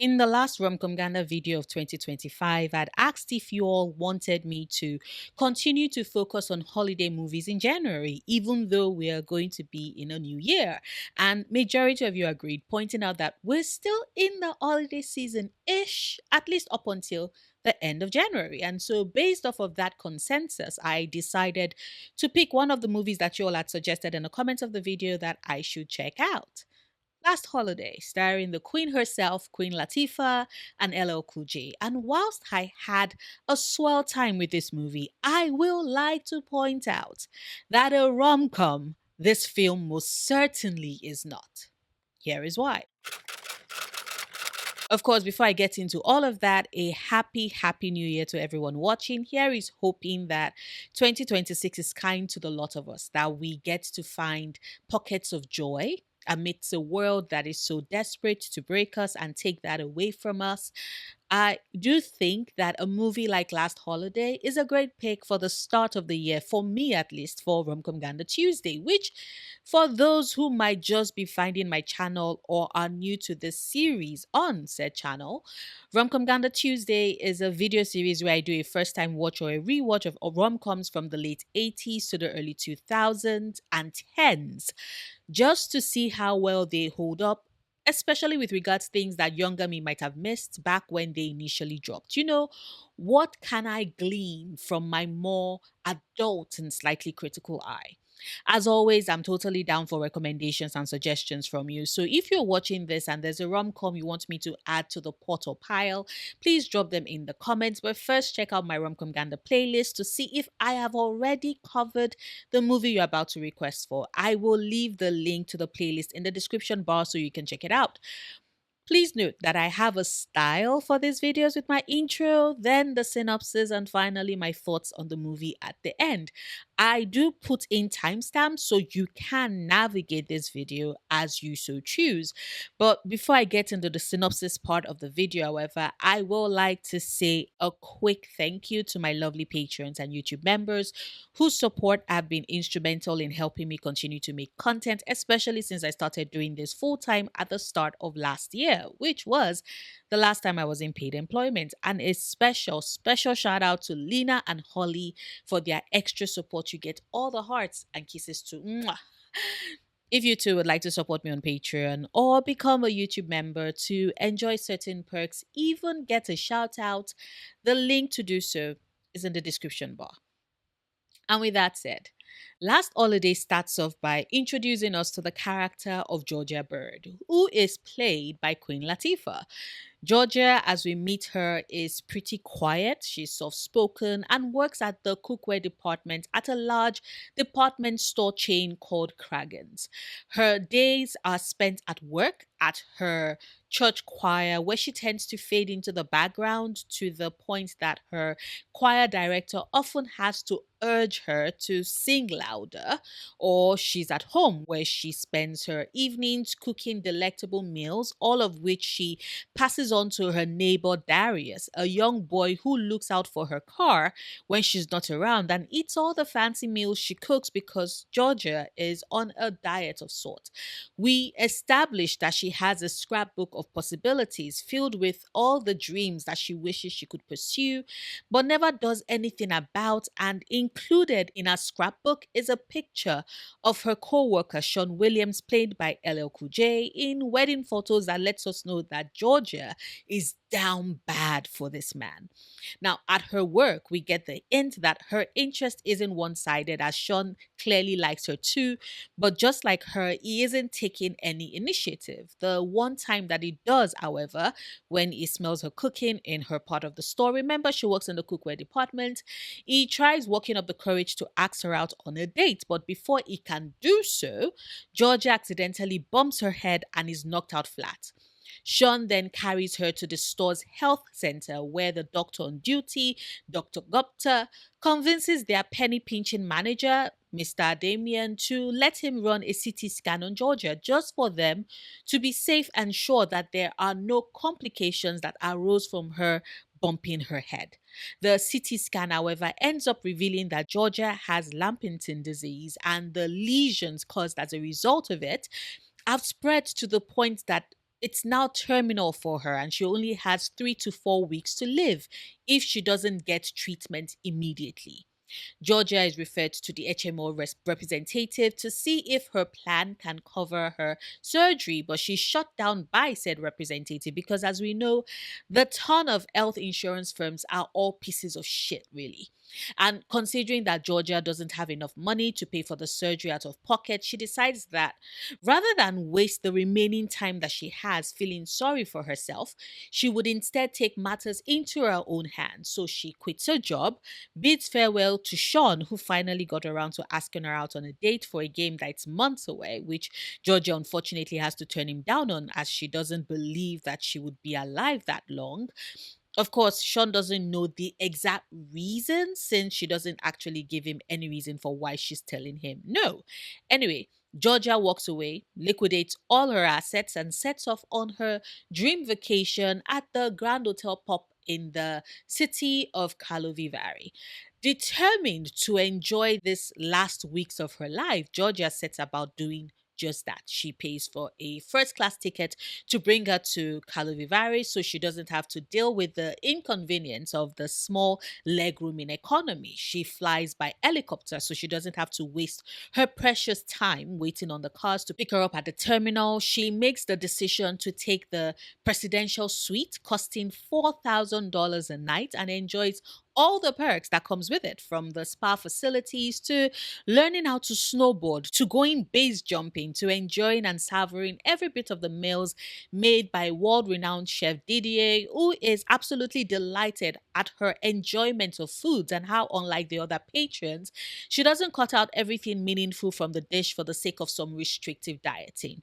In the last Romcom Ghana video of 2025, I'd asked if you all wanted me to continue to focus on holiday movies in January, even though we are going to be in a new year. And majority of you agreed, pointing out that we're still in the holiday season-ish, at least up until the end of January. And so based off of that consensus, I decided to pick one of the movies that you all had suggested in the comments of the video that I should check out. Last Holiday, starring the Queen herself, Queen Latifah, and LL Cool J. And whilst I had a swell time with this movie, I will like to point out that a rom-com this film most certainly is not. Here is why. Of course, before I get into all of that, a happy new year to everyone watching. Here is hoping that 2026 is kind to the lot of us, that we get to find pockets of joy amidst a world that is so desperate to break us and take that away from us. I do think that a movie like Last Holiday is a great pick for the start of the year, for me at least, for Romcom Ganda Tuesday, which, for those who might just be finding my channel or are new to this series on said channel, Romcom Ganda Tuesday is a video series where I do a first time watch or a rewatch of rom-coms from the late 80s to the early 2000s and 10s, just to see how well they hold up, especially with regards to things that younger me might have missed back when they initially dropped. What can I glean from my more adult and slightly critical eye? As always, I'm totally down for recommendations and suggestions from you. So if you're watching this and there's a rom-com you want me to add to the pot or pile, please drop them in the comments. But first, check out my Romcom Ganda playlist to see if I have already covered the movie you're about to request for. I will leave the link to the playlist in the description bar so you can check it out. Please note that I have a style for these videos with my intro, then the synopsis, and finally my thoughts on the movie at the end. I do put in timestamps so you can navigate this video as you so choose. But before I get into the synopsis part of the video, however, I will like to say a quick thank you to my lovely patrons and YouTube members whose support have been instrumental in helping me continue to make content, especially since I started doing this full time at the start of last year, which was the last time I was in paid employment. And a special shout out to Lena and Holly for their extra support. You get all the hearts and kisses too. Mwah. If you too would like to support me on Patreon or become a YouTube member to enjoy certain perks, even get a shout out, the link to do so is in the description bar. And with that said, Last Holiday starts off by introducing us to the character of Georgia Bird, who is played by Queen Latifah. Georgia, as we meet her, is pretty quiet. She's soft spoken and works at the cookware department at a large department store chain called Kragen's. Her days are spent at work at her church choir, where she tends to fade into the background to the point that her choir director often has to urge her to sing louder, or she's at home where she spends her evenings cooking delectable meals, all of which she passes on to her neighbor Darius, a young boy who looks out for her car when she's not around and eats all the fancy meals she cooks because Georgia is on a diet of sorts. We establish that she has a scrapbook of possibilities filled with all the dreams that she wishes she could pursue, but never does anything about, and included in her scrapbook is a picture of her co-worker Sean Williams, played by LL Cool J, in wedding photos that lets us know that Georgia is down bad for this man. Now, at her work, we get the hint that her interest isn't one sided, as Sean clearly likes her too, but just like her, he isn't taking any initiative. The one time that he does, however, when he smells her cooking in her part of the store, remember she works in the cookware department, he tries working up the courage to ask her out on a date, but before he can do so, Georgia accidentally bumps her head and is knocked out flat. Sean then carries her to the store's health center where the doctor on duty, Dr. Gupta, convinces their penny pinching manager, Mr. Damien, to let him run a CT scan on Georgia just for them to be safe and sure that there are no complications that arose from her bumping her head. The CT scan, however, ends up revealing that Georgia has Lampington disease, and the lesions caused as a result of it have spread to the point that it's now terminal for her, and she only has 3 to 4 weeks to live if she doesn't get treatment immediately. Georgia is referred to the HMO representative to see if her plan can cover her surgery, but she's shut down by said representative because, as we know, the ton of health insurance firms are all pieces of shit, really. And considering that Georgia doesn't have enough money to pay for the surgery out of pocket, she decides that rather than waste the remaining time that she has feeling sorry for herself, she would instead take matters into her own hands. So she quits her job, bids farewell to Sean, who finally got around to asking her out on a date for a game that's months away, which Georgia unfortunately has to turn him down on as she doesn't believe that she would be alive that long. Of course, Sean doesn't know the exact reason since she doesn't actually give him any reason for why she's telling him no. Anyway, Georgia walks away, liquidates all her assets, and sets off on her dream vacation at the Grand Hotel Pop in the city of Karlovy Vary. Determined to enjoy this last weeks of her life, Georgia sets about doing just that. She pays for a first class ticket to bring her to Kalovivari so she doesn't have to deal with the inconvenience of the small legroom in economy. She flies by helicopter so she doesn't have to waste her precious time waiting on the cars to pick her up at the terminal. She makes the decision to take the presidential suite costing $4,000 a night and enjoys all the perks that comes with it, from the spa facilities to learning how to snowboard to going base jumping to enjoying and savoring every bit of the meals made by world-renowned chef Didier, who is absolutely delighted at her enjoyment of foods and how, unlike the other patrons, she doesn't cut out everything meaningful from the dish for the sake of some restrictive dieting.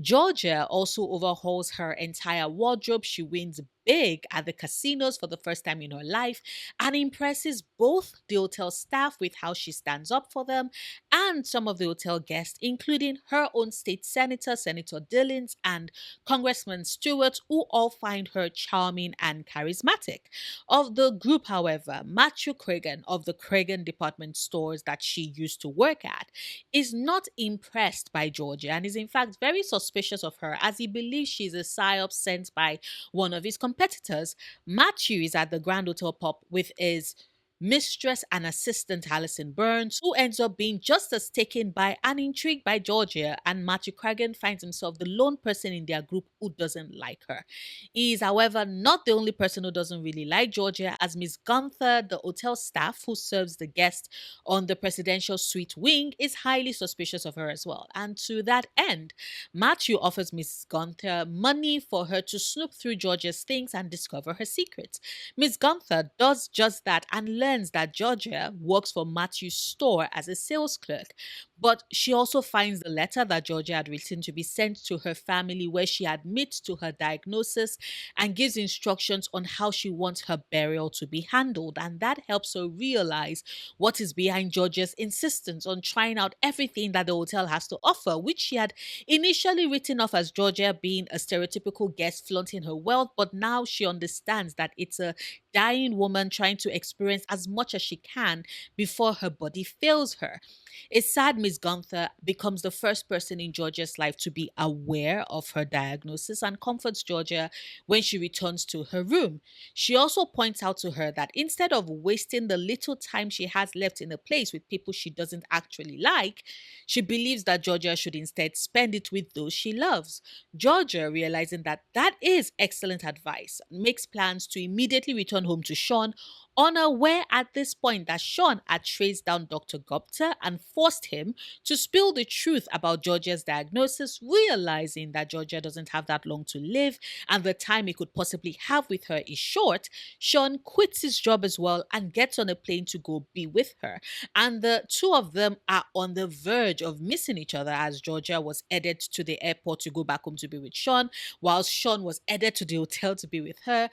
Georgia also overhauls her entire wardrobe. She wins big at the casinos for the first time in her life and impresses both the hotel staff with how she stands up for them and some of the hotel guests, including her own state senator, Senator Dillons, and Congressman Stewart, who all find her charming and charismatic. Of the group, however, Matthew Cragen of the Cragen department stores that she used to work at is not impressed by Georgia and is in fact very suspicious of her as he believes she's a psyop sent by one of his competitors. Matthew is at the Grand Hotel Pop with his mistress and assistant Alison Burns, who ends up being just as taken by and intrigued by Georgia, and Matthew Cragen finds himself the lone person in their group who doesn't like her. He is, however, not the only person who doesn't really like Georgia, as Miss Gunther, the hotel staff who serves the guests on the presidential suite wing, is highly suspicious of her as well. And to that end, Matthew offers Miss Gunther money for her to snoop through Georgia's things and discover her secrets. Miss Gunther does just that and learns that Georgia works for Matthew's store as a sales clerk. But she also finds the letter that Georgia had written to be sent to her family, where she admits to her diagnosis and gives instructions on how she wants her burial to be handled. And that helps her realize what is behind Georgia's insistence on trying out everything that the hotel has to offer, which she had initially written off as Georgia being a stereotypical guest flaunting her wealth. But now she understands that it's a dying woman trying to experience as much as she can before her body fails her. It's sad Miss Gunther becomes the first person in Georgia's life to be aware of her diagnosis and comforts Georgia when she returns to her room. She also points out to her that instead of wasting the little time she has left in a place with people she doesn't actually like, she believes that Georgia should instead spend it with those she loves. Georgia, realizing that that is excellent advice, makes plans to immediately return home to Sean, unaware at this point that Sean had traced down Dr. Gupta and forced him to spill the truth about Georgia's diagnosis, realizing that Georgia doesn't have that long to live and the time he could possibly have with her is short. Sean quits his job as well and gets on a plane to go be with her. And the two of them are on the verge of missing each other as Georgia was headed to the airport to go back home to be with Sean, whilst Sean was headed to the hotel to be with her.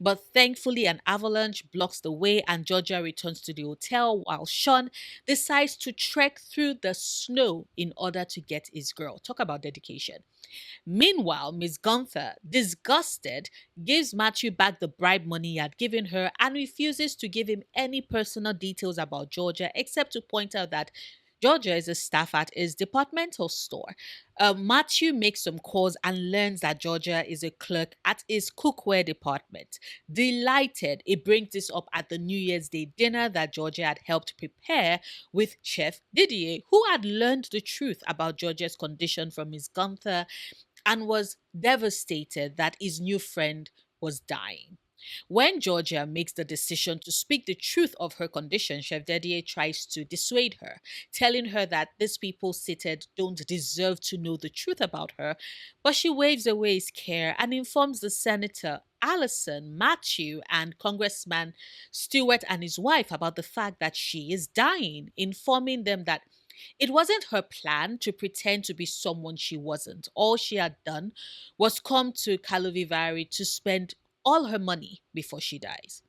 But thankfully, an avalanche blocks the way and Georgia returns to the hotel while Sean decides to trek through the snow in order to get his girl. Talk about dedication. Meanwhile, Miss Gunther, disgusted, gives Matthew back the bribe money he had given her and refuses to give him any personal details about Georgia except to point out that Georgia is a staff at his departmental store. Matthew makes some calls and learns that Georgia is a clerk at his cookware department. Delighted, he brings this up at the New Year's Day dinner that Georgia had helped prepare with Chef Didier, who had learned the truth about Georgia's condition from Miss Gunther and was devastated that his new friend was dying. When Georgia makes the decision to speak the truth of her condition, Chef Dedier tries to dissuade her, telling her that these people seated don't deserve to know the truth about her. But she waves away his care and informs the senator, Allison, Matthew, and Congressman Stewart and his wife about the fact that she is dying, informing them that it wasn't her plan to pretend to be someone she wasn't. All she had done was come to Kalovivari to spend all her money before she dies.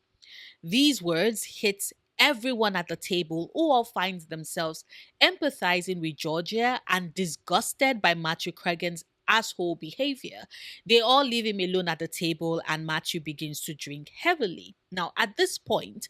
These words hit everyone at the table who all finds themselves empathizing with Georgia and disgusted by Matthew Cregan's asshole behavior. They all leave him alone at the table and Matthew begins to drink heavily. Now, at this point,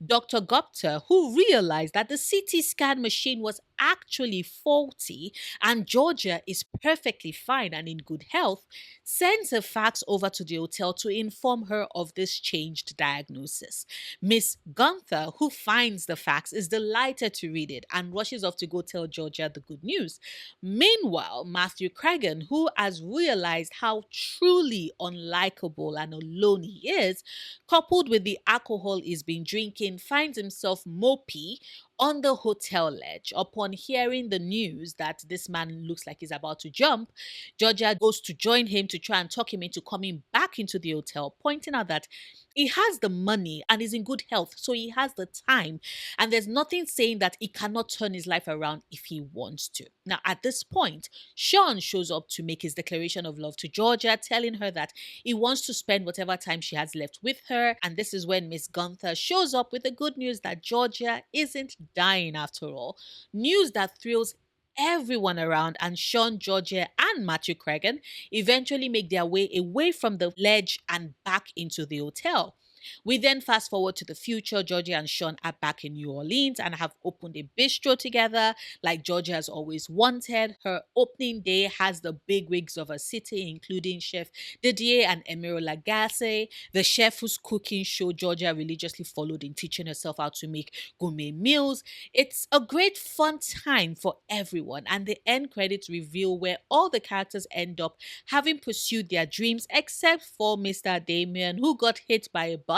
Dr. Gupta, who realized that the CT scan machine was actually faulty and Georgia is perfectly fine and in good health, sends a fax over to the hotel to inform her of this changed diagnosis. Miss Gunther, who finds the fax, is delighted to read it and rushes off to go tell Georgia the good news. Meanwhile, Matthew Cregan, who has realized how truly unlikable and alone he is, coupled with the alcohol he's been drinking, finds himself mopey on the hotel ledge. Upon hearing the news that this man looks like he's about to jump, Georgia goes to join him to try and talk him into coming back into the hotel, pointing out that he has the money and is in good health, so he has the time. And there's nothing saying that he cannot turn his life around if he wants to. Now, at this point, Sean shows up to make his declaration of love to Georgia, telling her that he wants to spend whatever time she has left with her. And this is when Miss Gunther shows up with the good news that Georgia isn't dying after all. News that thrills everyone around, and Sean, Georgia, and Matthew Cregan eventually make their way away from the ledge and back into the hotel. We then fast forward to the future. Georgia and Sean are back in New Orleans and have opened a bistro together like Georgia has always wanted. Her opening day has the bigwigs of a city, including Chef Didier and Emiro Lagasse, the chef whose cooking show Georgia religiously followed in teaching herself how to make gourmet meals. It's a great fun time for everyone, and the end credits reveal where all the characters end up having pursued their dreams, except for Mr. Damien, who got hit by a bus,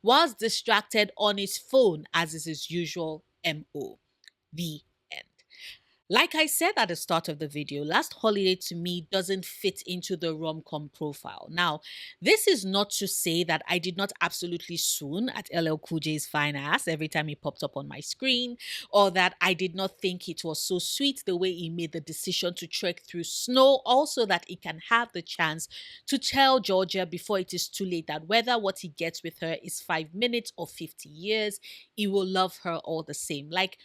was distracted on his phone, as is his usual MO. The end. Like I said at the start of the video, Last Holiday to me doesn't fit into the rom-com profile. Now, this is not to say that I did not absolutely swoon at LL Cool J's fine ass every time he popped up on my screen, or that I did not think it was so sweet the way he made the decision to trek through snow, also that he can have the chance to tell Georgia before it is too late that whether what he gets with her is 5 minutes or 50 years, he will love her all the same. Like,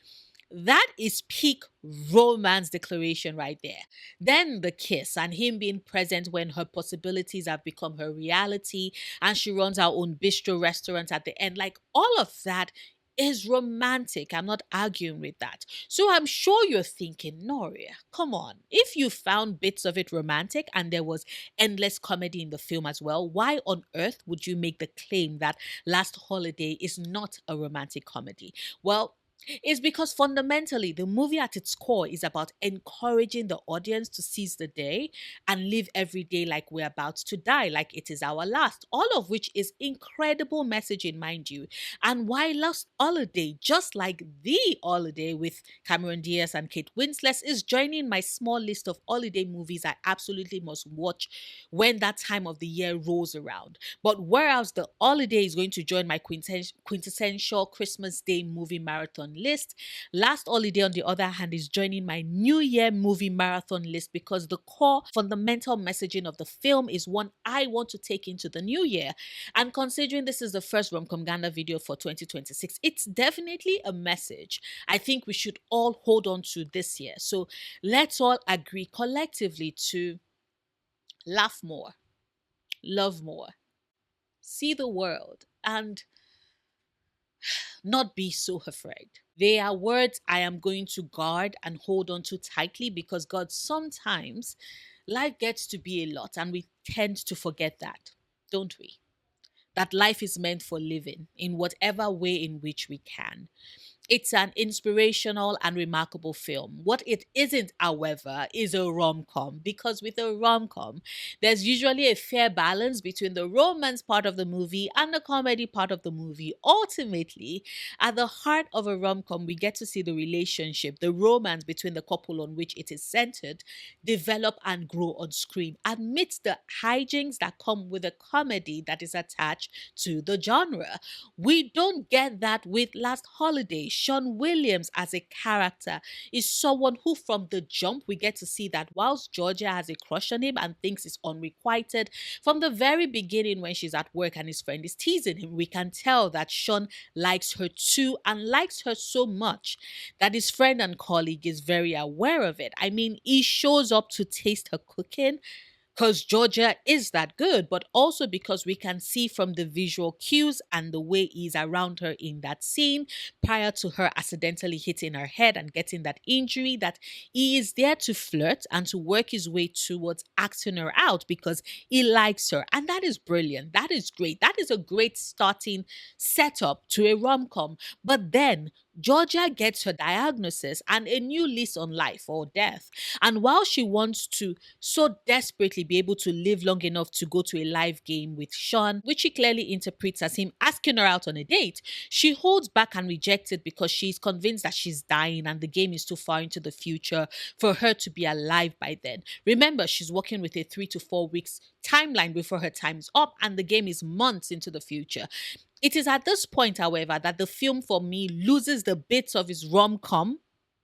that is peak romance declaration right there. Then the kiss and him being present when her possibilities have become her reality and she runs her own bistro restaurant at the end. Like, all of that is romantic. I'm not arguing with that. So I'm sure you're thinking, Noria, come on. If you found bits of it romantic and there was endless comedy in the film as well, why on earth would you make the claim that Last Holiday is not a romantic comedy? Well, it's because fundamentally the movie at its core is about encouraging the audience to seize the day and live every day like we're about to die, like it is our last. All of which is incredible messaging, mind you. And why Lost Holiday, just like The Holiday with Cameron Diaz and Kate Winslet, is joining my small list of holiday movies I absolutely must watch when that time of the year rolls around. But whereas The Holiday is going to join my quintessential Christmas Day movie marathon list, Last Holiday, on the other hand, is joining my New Year movie marathon list because the core fundamental messaging of the film is one I want to take into the new year. And considering this is the first Romcom Ghana video for 2026, it's definitely a message I think we should all hold on to this year. So let's all agree collectively to laugh more, love more, see the world, and not be so afraid. They are words I am going to guard and hold on to tightly because, God, sometimes life gets to be a lot and we tend to forget that, don't we? That life is meant for living in whatever way in which we can. It's an inspirational and remarkable film. What it isn't, however, is a rom com, because with a rom com, there's usually a fair balance between the romance part of the movie and the comedy part of the movie. Ultimately, at the heart of a rom com, we get to see the relationship, the romance between the couple on which it is centered, develop and grow on screen amidst the hijinks that come with a comedy that is attached to the genre. We don't get that with Last Holiday. Sean Williams as a character is someone who, from the jump, we get to see that whilst Georgia has a crush on him and thinks it's unrequited, from the very beginning when she's at work and his friend is teasing him, we can tell that Sean likes her too and likes her so much that his friend and colleague is very aware of it. I mean, he shows up to taste her cooking because Georgia is that good, but also because we can see from the visual cues and the way he's around her in that scene prior to her accidentally hitting her head and getting that injury that he is there to flirt and to work his way towards asking her out because he likes her. And that is brilliant. That is great. That is a great starting setup to a rom com. But then Georgia gets her diagnosis and a new lease on life or death. And while she wants to so desperately be able to live long enough to go to a live game with Sean, which she clearly interprets as him asking her out on a date, she holds back and rejects it because she's convinced that she's dying and the game is too far into the future for her to be alive by then. Remember, she's working with a 3 to 4 weeks timeline before her time is up, and the game is months into the future. It is at this point, however, that the film for me loses the bits of its rom com,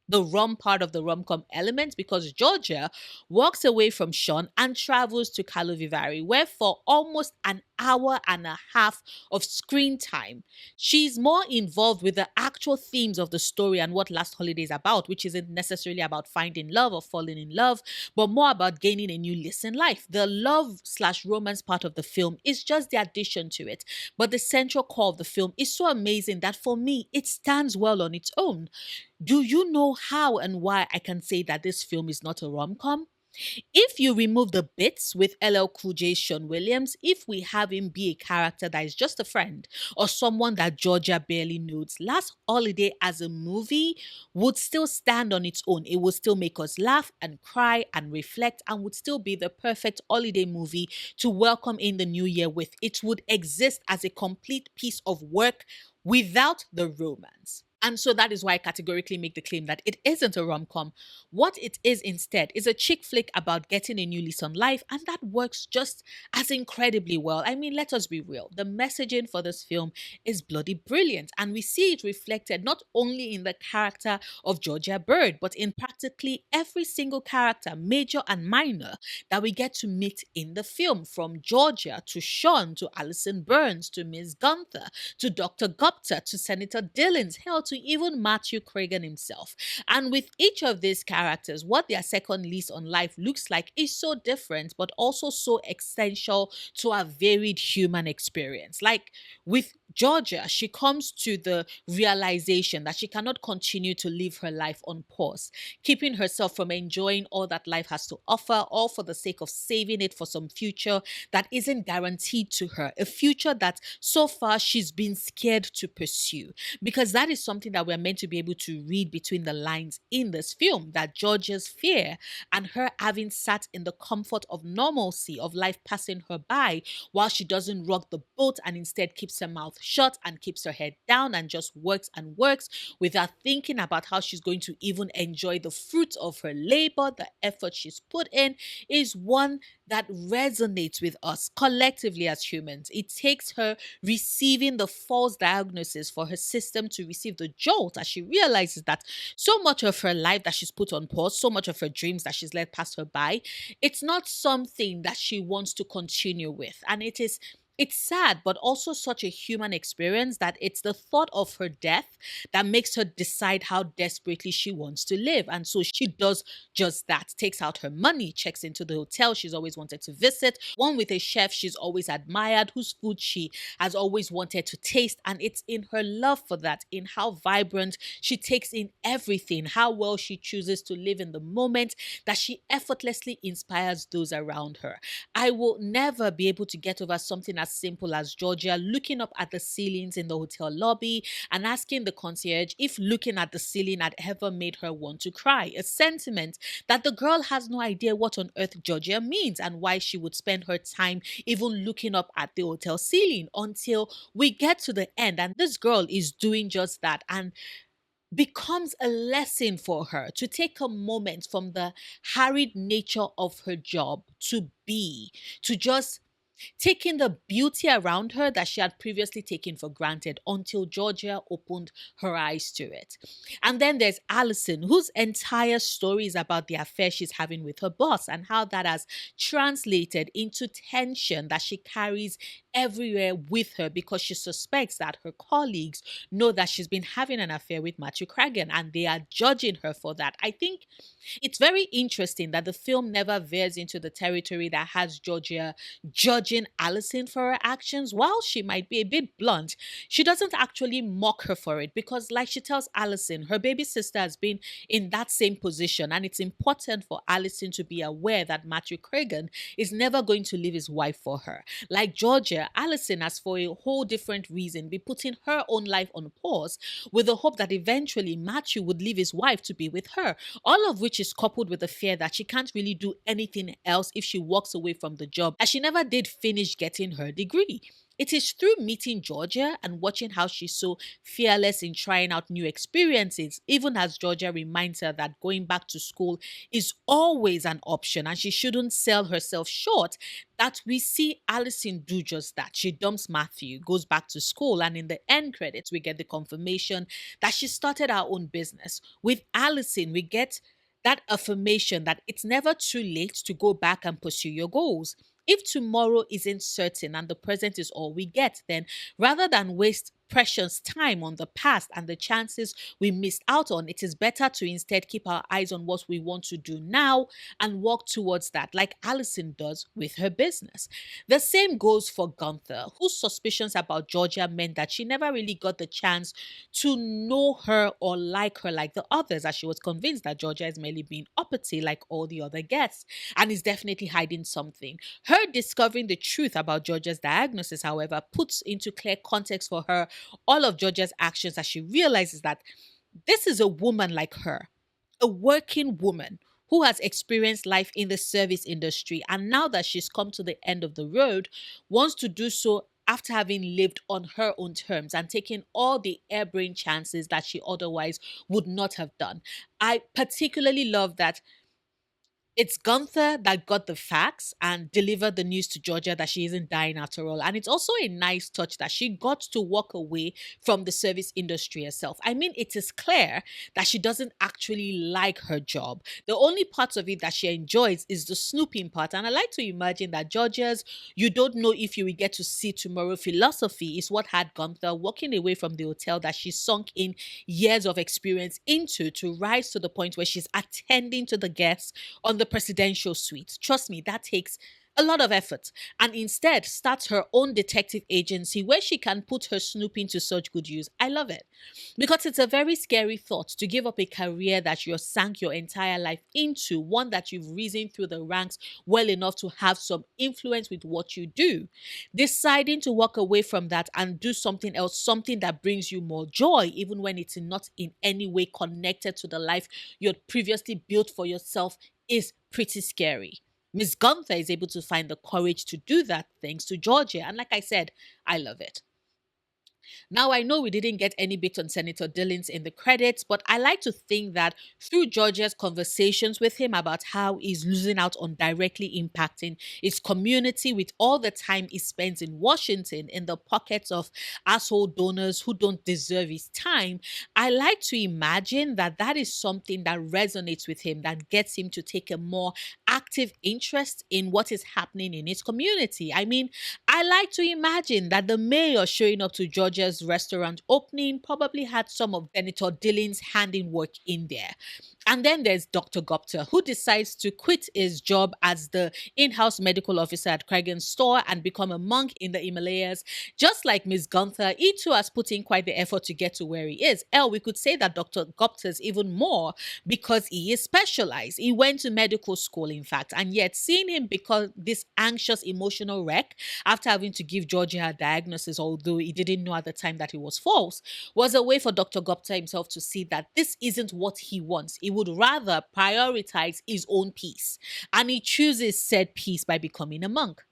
the rom part of the rom com element, because Georgia walks away from Sean and travels to Carlo Vivari, where for almost an hour and a half of screen time, she's more involved with the actual themes of the story and what Last Holiday is about, which isn't necessarily about finding love or falling in love, but more about gaining a new lease in life. The love slash romance part of the film is just the addition to it, but the central core of the film is so amazing that for me, it stands well on its own. Do you know how and why I can say that this film is not a rom com? If you remove the bits with LL Cool J's Sean Williams, if we have him be a character that is just a friend or someone that Georgia barely knows, Last Holiday as a movie would still stand on its own. It would still make us laugh and cry and reflect and would still be the perfect holiday movie to welcome in the new year with. It would exist as a complete piece of work without the romance. And so that is why I categorically make the claim that it isn't a rom com. What it is instead is a chick flick about getting a new lease on life, and that works just as incredibly well. I mean, let us be real. The messaging for this film is bloody brilliant, and we see it reflected not only in the character of Georgia Bird, but in practically every single character, major and minor, that we get to meet in the film, from Georgia to Sean to Alison Burns to Miss Gunther to Dr. Gupta to Senator Dillons, hell, to even Matthew Cragen himself. And with each of these characters, what their second lease on life looks like is so different, but also so essential to a varied human experience. Like with Georgia, she comes to the realization that she cannot continue to live her life on pause, keeping herself from enjoying all that life has to offer, all for the sake of saving it for some future that isn't guaranteed to her, a future that so far she's been scared to pursue. Because that is something that we're meant to be able to read between the lines in this film, that Georgia's fear and her having sat in the comfort of normalcy of life passing her by while she doesn't rock the boat and instead keeps her mouth shut and keeps her head down and just works and works without thinking about how she's going to even enjoy the fruits of her labor, the effort she's put in, is one that resonates with us collectively as humans. It takes her receiving the false diagnosis for her system to receive the jolt as she realizes that so much of her life that she's put on pause, so much of her dreams that she's let pass her by, it's not something that she wants to continue with. And It's sad, but also such a human experience that it's the thought of her death that makes her decide how desperately she wants to live. And so she does just that, takes out her money, checks into the hotel she's always wanted to visit, one with a chef she's always admired, whose food she has always wanted to taste. And it's in her love for that, in how vibrant she takes in everything, how well she chooses to live in the moment, that she effortlessly inspires those around her. I will never be able to get over something as simple as Georgia looking up at the ceilings in the hotel lobby and asking the concierge if looking at the ceiling had ever made her want to cry. A sentiment that the girl has no idea what on earth Georgia means and why she would spend her time even looking up at the hotel ceiling until we get to the end. And this girl is doing just that. And becomes a lesson for her to take a moment from the harried nature of her job to just taking the beauty around her that she had previously taken for granted until Georgia opened her eyes to it. And then there's Allison, whose entire story is about the affair she's having with her boss and how that has translated into tension that she carries everywhere with her because she suspects that her colleagues know that she's been having an affair with Matthew Cragen and they are judging her for that. I think it's very interesting that the film never veers into the territory that has Georgia judging Allison for her actions. While she might be a bit blunt, she doesn't actually mock her for it because, like she tells Allison, her baby sister has been in that same position, and it's important for Allison to be aware that Matthew Cragen is never going to leave his wife for her. Like Georgia, Allison has, for a whole different reason, be putting her own life on pause with the hope that eventually Matthew would leave his wife to be with her. All of which is coupled with the fear that she can't really do anything else if she walks away from the job, as she never did finish getting her degree. It is through meeting Georgia and watching how she's so fearless in trying out new experiences, even as Georgia reminds her that going back to school is always an option and she shouldn't sell herself short, that we see Allison do just that. She dumps Matthew, goes back to school, and in the end credits, we get the confirmation that she started her own business. With Allison, we get that affirmation that it's never too late to go back and pursue your goals. If tomorrow isn't certain and the present is all we get, then rather than waste precious time on the past and the chances we missed out on, it is better to instead keep our eyes on what we want to do now and work towards that, like Allison does with her business. The same goes for Gunther, whose suspicions about Georgia meant that she never really got the chance to know her or like her like the others, as she was convinced that Georgia is merely being uppity like all the other guests and is definitely hiding something. Her discovering the truth about Georgia's diagnosis, however, puts into clear context for her all of Georgia's actions as she realizes that this is a woman like her, a working woman who has experienced life in the service industry. And now that she's come to the end of the road, wants to do so after having lived on her own terms and taken all the airbrain chances that she otherwise would not have done. I particularly love that it's Gunther that got the facts and delivered the news to Georgia that she isn't dying after all. And it's also a nice touch that she got to walk away from the service industry herself. I mean, it is clear that she doesn't actually like her job. The only part of it that she enjoys is the snooping part. And I like to imagine that Georgia's "you don't know if you will get to see tomorrow" philosophy is what had Gunther walking away from the hotel that she sunk in years of experience into to rise to the point where she's attending to the guests on the presidential suite. Trust me, that takes a lot of effort, and instead starts her own detective agency where she can put her snooping to such good use. I love it because it's a very scary thought to give up a career that you sank your entire life into, one that you've risen through the ranks well enough to have some influence with what you do. Deciding to walk away from that and do something else, something that brings you more joy, even when it's not in any way connected to the life you had previously built for yourself, is pretty scary. Miss Gunther is able to find the courage to do that thanks to Georgia. And like I said, I love it. Now, I know we didn't get any bit on Senator Dillons in the credits, but I like to think that through Georgia's conversations with him about how he's losing out on directly impacting his community with all the time he spends in Washington in the pockets of asshole donors who don't deserve his time, I like to imagine that that is something that resonates with him, that gets him to take a more active interest in what is happening in his community. I mean, I like to imagine that the mayor showing up to Georgia's restaurant opening probably had some of Senator Dillon's handiwork in there. And then there's Dr. Gupta, who decides to quit his job as the in house medical officer at Kragan's store and become a monk in the Himalayas. Just like Miss Gunther, he too has put in quite the effort to get to where he is. We could say that Dr. Gupta is even more because he is specialized. He went to medical school, in fact, and yet seeing him become this anxious, emotional wreck after having to give Georgia a diagnosis, although he didn't know at the time that it was false, was a way for Dr. Gupta himself to see that this isn't what he wants. He would rather prioritize his own peace, and he chooses said peace by becoming a monk.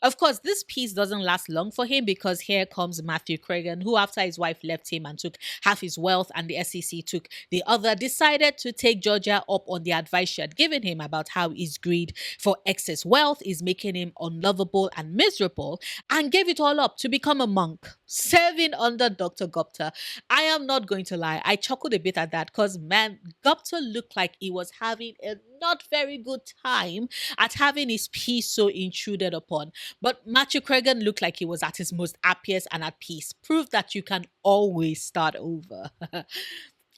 Of course, this peace doesn't last long for him because here comes Matthew Cragen, who, after his wife left him and took half his wealth and the SEC took the other, decided to take Georgia up on the advice she had given him about how his greed for excess wealth is making him unlovable and miserable, and gave it all up to become a monk, serving under Dr. Gupta. I am not going to lie, I chuckled a bit at that because, man, Gupta looked like he was having a not very good time at having his peace so intruded upon. But Matthew Cragen looked like he was at his most happiest and at peace. Proof that you can always start over.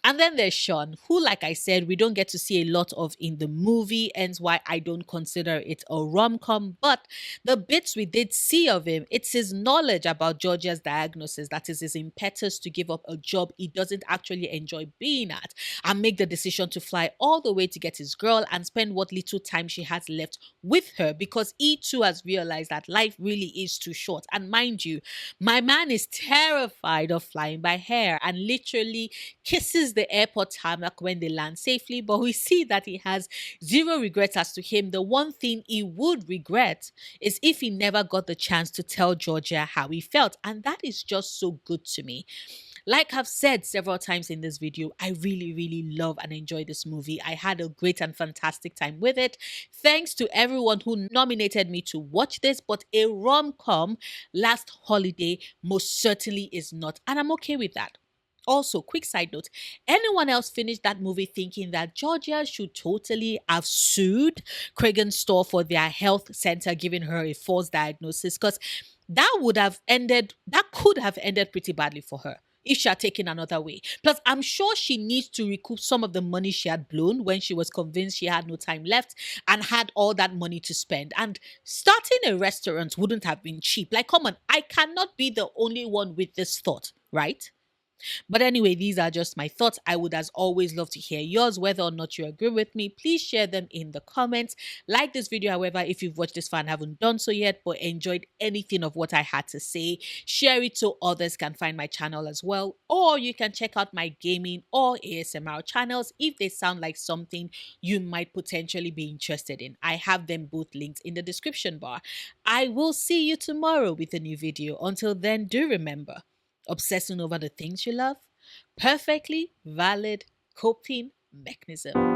And then there's Sean, who, like I said, we don't get to see a lot of in the movie, hence why I don't consider it a rom-com. But the bits we did see of him, it's his knowledge about Georgia's diagnosis that is his impetus to give up a job he doesn't actually enjoy being at and make the decision to fly all the way to get his girl and spend what little time she has left with her, because he too has realized that life really is too short. And mind you, my man is terrified of flying by air and literally kisses the airport tarmac when they land safely. But we see that he has zero regrets. As to him, the one thing he would regret is if he never got the chance to tell Georgia how he felt. And that is just so good to me. Like I've said several times in this video, I really, really love and enjoy this movie. I had a great and fantastic time with it. Thanks to everyone who nominated me to watch this, but a rom-com last holiday most certainly is not. And I'm okay with that. Also, quick side note, anyone else finished that movie thinking that Georgia should totally have sued Cragen's store for their health center giving her a false diagnosis? Because that could have ended pretty badly for her if she had taken another way. Plus, I'm sure she needs to recoup some of the money she had blown when she was convinced she had no time left and had all that money to spend. And starting a restaurant wouldn't have been cheap. Like, come on, I cannot be the only one with this thought, right? But anyway, these are just my thoughts. I would, as always, love to hear yours. Whether or not you agree with me, please share them in the comments. Like this video, however, if you've watched this far and haven't done so yet, but enjoyed anything of what I had to say, share it so others can find my channel as well. Or you can check out my gaming or ASMR channels if they sound like something you might potentially be interested in. I have them both linked in the description bar. I will see you tomorrow with a new video. Until then, do remember, obsessing over the things you love, perfectly valid coping mechanism.